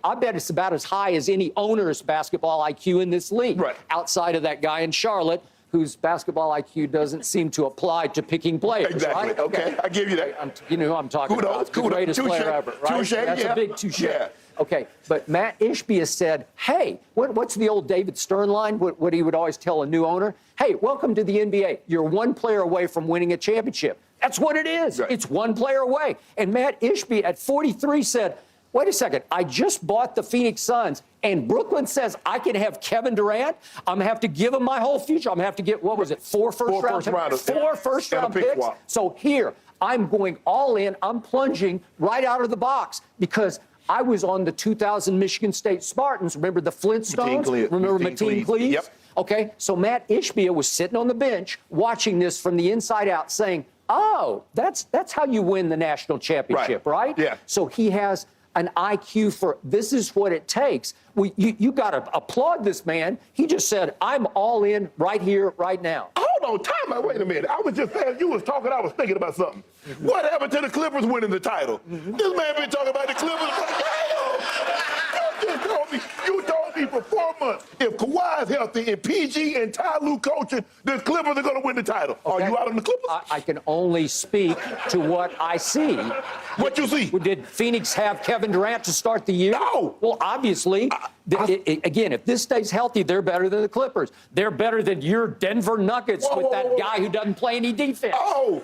I bet it's about as high as any owner's basketball IQ in this league, outside of that guy in Charlotte, whose basketball IQ doesn't seem to apply to picking players. Exactly. Right? Okay, I give you that. You know who I'm talking about. The greatest player ever, right? That's a big touche. Yeah. Okay, but Matt Ishbia said, hey, what's the old David Stern line? What he would always tell a new owner? Hey, welcome to the NBA. You're one player away from winning a championship. That's what it is. Right. It's one player away. And Matt Ishbia at 43 said, wait a second, I just bought the Phoenix Suns, and Brooklyn says I can have Kevin Durant. I'm going to have to give him my whole future. I'm going to have to get, what was it, four first-round picks? So here, I'm going all in. I'm plunging right out of the box because I was on the 2000 Michigan State Spartans. Remember the Flintstones? Remember Mateen Cleaves? Yep. Okay, so Matt Ishbia was sitting on the bench watching this from the inside out saying, oh, that's how you win the national championship, right? Yeah. So he has an IQ for this is what it takes. You got to applaud this man. He just said, I'm all in right here, right now. Hold on, time out. Wait a minute. I was just saying, you was talking, I was thinking about something. What happened to the Clippers winning the title? This man been talking about the Clippers for the You told me for 4 months, if Kawhi is healthy and PG and Ty Lue coaching, the Clippers are going to win the title. Okay. Are you out on the Clippers? I can only speak to what I see. What you see? Did Phoenix have Kevin Durant to start the year? No. Well, obviously, again, if this stays healthy, they're better than the Clippers. They're better than your Denver Nuggets with that guy who doesn't play any defense. Oh,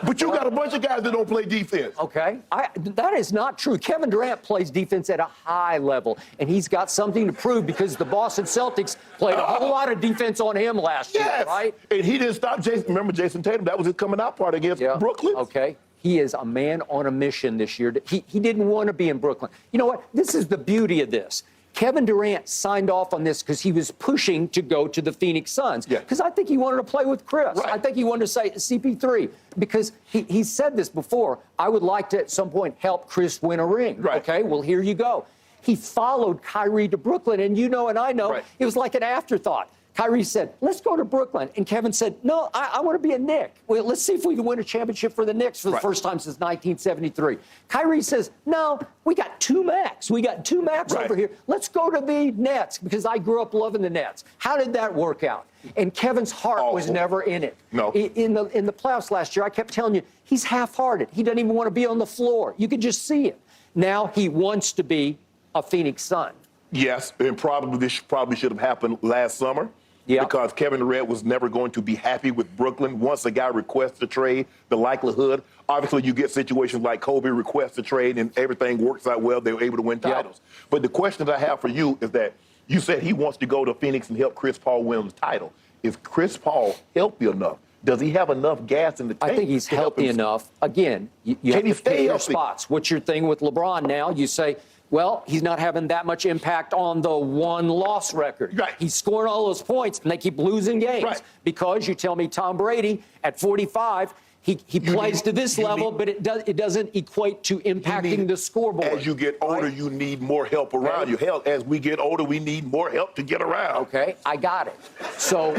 but you got a bunch of guys that don't play defense. Okay. That is not true. Kevin Durant plays defense at a high level, and he's got something to prove because the Boston Celtics played a whole lot of defense on him last year, right? And he didn't stop Jason. Remember Jason Tatum? That was his coming out party against Brooklyn. Okay. He is a man on a mission this year. He didn't want to be in Brooklyn. You know what? This is the beauty of this. Kevin Durant signed off on this because he was pushing to go to the Phoenix Suns. Because I think he wanted to play with Chris. I think he wanted to say CP3 because he said this before. I would like to at some point help Chris win a ring. Okay, well, here you go. He followed Kyrie to Brooklyn, and you know and I know it was like an afterthought. Kyrie said, let's go to Brooklyn. And Kevin said, no, I want to be a Knick. Well, let's see if we can win a championship for the Knicks for the first time since 1973. Kyrie says, no, we got two Macs. We got two Macs over here. Let's go to the Nets because I grew up loving the Nets. How did that work out? And Kevin's heart was never in it. No. In the playoffs last year, I kept telling you, he's half-hearted. He doesn't even want to be on the floor. You could just see it. Now he wants to be a Phoenix Sun. Yes, and this should have happened last summer. Because Kevin Durant was never going to be happy with Brooklyn. Once a guy requests a trade, the likelihood, obviously you get situations like Kobe requests a trade and everything works out well, they were able to win titles. But the question that I have for you is that you said he wants to go to Phoenix and help Chris Paul win the title. Is Chris Paul healthy enough? Does he have enough gas in the tank? I think he's healthy enough. Again, you have to pick your spots. What's your thing with LeBron now? You say, well, he's not having that much impact on the one-loss record. He's scoring all those points, and they keep losing games. Because you tell me Tom Brady, at 45, he plays to this level, but it doesn't equate to impacting the scoreboard. As you get older, you need more help around you. Hell, as we get older, we need more help to get around. Okay, I got it. So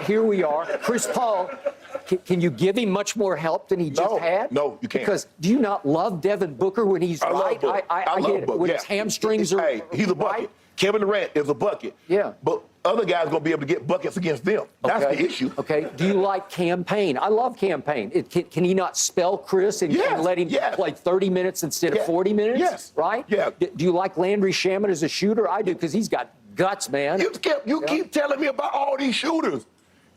here we are. Chris Paul, can you give him much more help than he just had? No, you can't. Because do you not love Devin Booker when he's right? I get it. When his hamstrings are he's a bucket. Kevin Durant is a bucket. But other guys are going to be able to get buckets against them. That's the issue. Okay. Do you like Campaign? I love Campaign. Can he not spell Chris and let him play 30 minutes instead of 40 minutes? Right? Do you like Landry Shamet as a shooter? I do, because he's got guts, man. You keep telling me about all these shooters.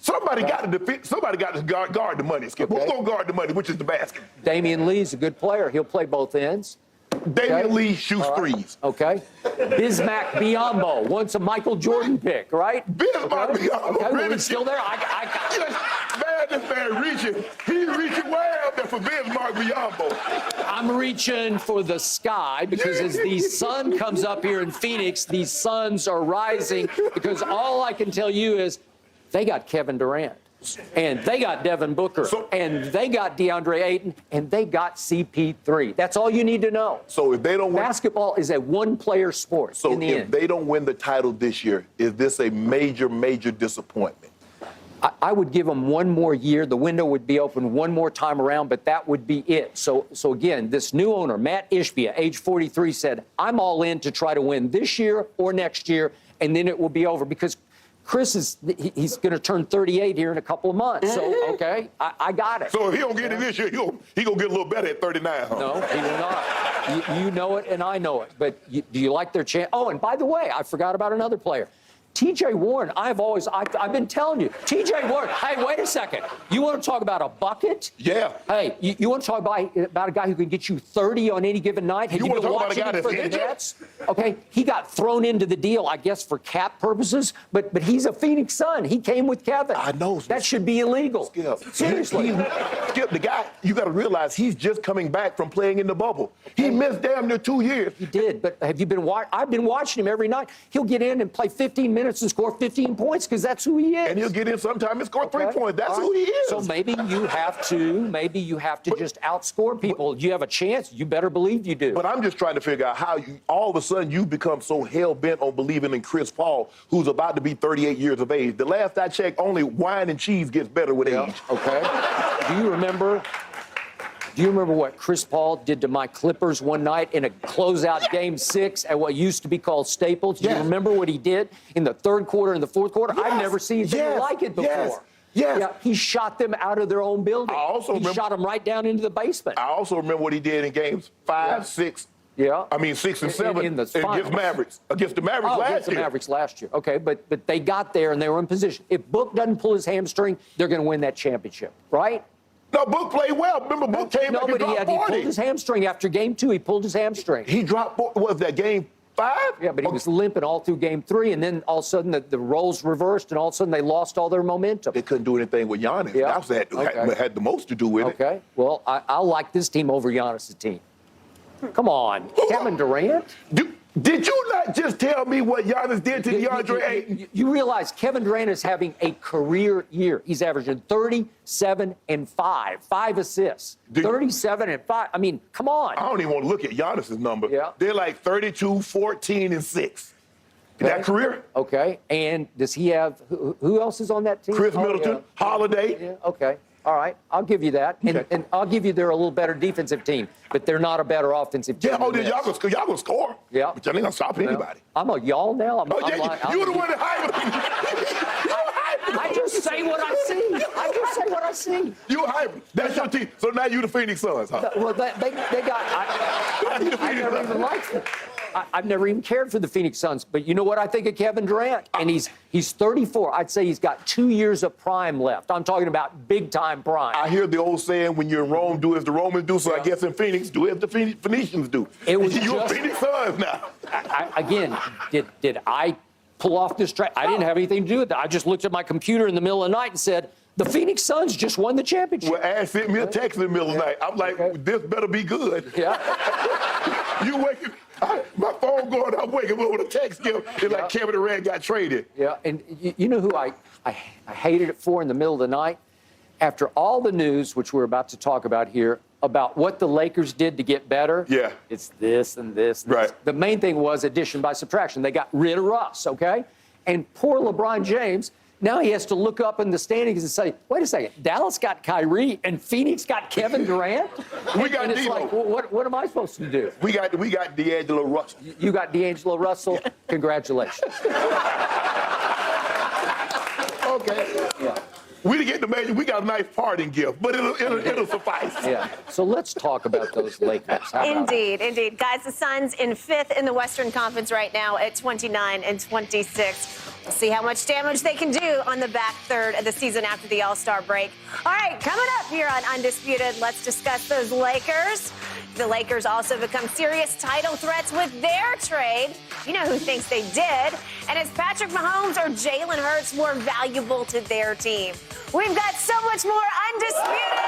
Somebody got to defend. Somebody got to guard the money. Skip. Who's going to guard the money, which is the basket? Damian Lee's a good player. He'll play both ends. Damian Lee shoots threes. Okay. Bismack Biyombo, once a Michael Jordan pick, right? Bismack Biyombo. Okay, well, he's still there. Man, this man reaching. He's reaching way up there for Bismack Biyombo. I'm reaching for the sky because as the sun comes up here in Phoenix, these suns are rising because all I can tell you is they got Kevin Durant. And they got Devin Booker, and they got DeAndre Ayton, and they got CP3. That's all you need to know. So if they don't win, basketball is a one-player sport. So if they don't win the title this year, is this a major, major disappointment? I would give him one more year. The window would be open one more time around, but that would be it. So again, this new owner, Matt Ishbia, age 43, said, I'm all in to try to win this year or next year, and then it will be over. Because Chris he's going to turn 38 here in a couple of months. So, okay, I got it. So if he don't get it this year, he gonna get a little better at 39, huh? No, he will not. You know it, and I know it. But do you like their chance? Oh, and by the way, I forgot about another player. T.J. Warren, I've been telling you. T.J. Warren, hey, wait a second. You want to talk about a bucket? Yeah. Hey, you want to talk about a guy who can get you 30 on any given night? Have You want to been talk about a watching guy him that's for the injured? Nets? Okay, he got thrown into the deal, I guess, for cap purposes, but he's a Phoenix Sun. He came with Kevin. I know. That should be illegal. Skip. Seriously. Skip, the guy, you got to realize he's just coming back from playing in the bubble. He missed damn near 2 years. He did, but have you been watching? I've been watching him every night. He'll get in and play 15 minutes and score 15 points because that's who he is. And he'll get in sometime and score 3 points. That's who he is. So maybe you have to just outscore people. You have a chance. You better believe you do. But I'm just trying to figure out how all of a sudden you become so hell-bent on believing in Chris Paul, who's about to be 38 years of age. The last I checked, only wine and cheese gets better with age. Okay. Do you remember what Chris Paul did to my Clippers one night in a closeout Game 6 at what used to be called Staples? Do you remember what he did in the third quarter and the fourth quarter? Yes. I've never seen anything like it before. Yes. Yeah, he shot them out of their own building. He shot them right down into the basement. I also remember what he did in games 5, 6. Yeah. I mean, 6 and 7 in the against finals. Mavericks. Against the Mavericks last year. Against the Mavericks last year. Okay, but they got there and they were in position. If Book doesn't pull his hamstring, they're going to win that championship, right? No, Book played well. Remember, Book came back and dropped 40. He pulled his hamstring after Game 2. He pulled his hamstring. He dropped, what was that, Game 5? Yeah, but he was limping all through Game 3, and then all of a sudden the roles reversed, and all of a sudden they lost all their momentum. They couldn't do anything with Giannis. Yeah. That had the most to do with it. Okay, well, I like this team over Giannis' team. Come on, Kevin Durant? Did you not just tell me what Giannis did to DeAndre Ayton? You realize Kevin Durant is having a career year. He's averaging 37 and 5 assists. 37 and 5. I mean, come on. I don't even want to look at Giannis's number. Yeah. They're like 32, 14, and 6. Is that career? Okay, and does he have, who else is on that team? Chris Middleton, Holiday. Yeah, okay. All right, I'll give you that. And I'll give you they're a little better defensive team, but they're not a better offensive team. Yeah, then y'all can score. Yeah. But y'all ain't gonna stop anybody. I'm a y'all now. You're the one that hired me. I just say what I see. You hype. That's your team. So now you the Phoenix Suns, huh? Well, they got. I never even liked them. I've never even cared for the Phoenix Suns. But you know what I think of Kevin Durant? And he's 34. I'd say he's got 2 years of prime left. I'm talking about big-time prime. I hear the old saying, when you're in Rome, do as the Romans do. So I guess in Phoenix, do as the Phoenicians do. It was you're Phoenix Suns now. Again, did I pull off this track? I didn't have anything to do with that. I just looked at my computer in the middle of the night and said, the Phoenix Suns just won the championship. Well, Ash sent me a text in the middle of the night. I'm like, this better be good. Yeah. You waking, my phone going, I'm waking up with a text. It's like Kevin Durant got traded. Yeah, and you know who I hated it for in the middle of the night? After all the news, which we're about to talk about here, about what the Lakers did to get better. Yeah. It's this and this. And right. This. The main thing was addition by subtraction. They got rid of Russ, okay? And poor LeBron James, now he has to look up in the standings and say, wait a second, Dallas got Kyrie and Phoenix got Kevin Durant? We got and it's D'Lo. like, well, what am I supposed to do? We got D'Angelo Russell. You got D'Angelo Russell? Congratulations. Okay. Yeah. We didn't get the major. We got a nice parting gift, but it'll suffice. Yeah. So let's talk about those Lakers. Indeed. Guys, the Suns in 5th in the Western Conference right now at 29 and 26. We'll see how much damage they can do on the back third of the season after the All-Star break. All right, coming up here on Undisputed, let's discuss those Lakers. The Lakers also become serious title threats with their trade. You know who thinks they did. And is Patrick Mahomes or Jalen Hurts more valuable to their team? We've got so much more Undisputed.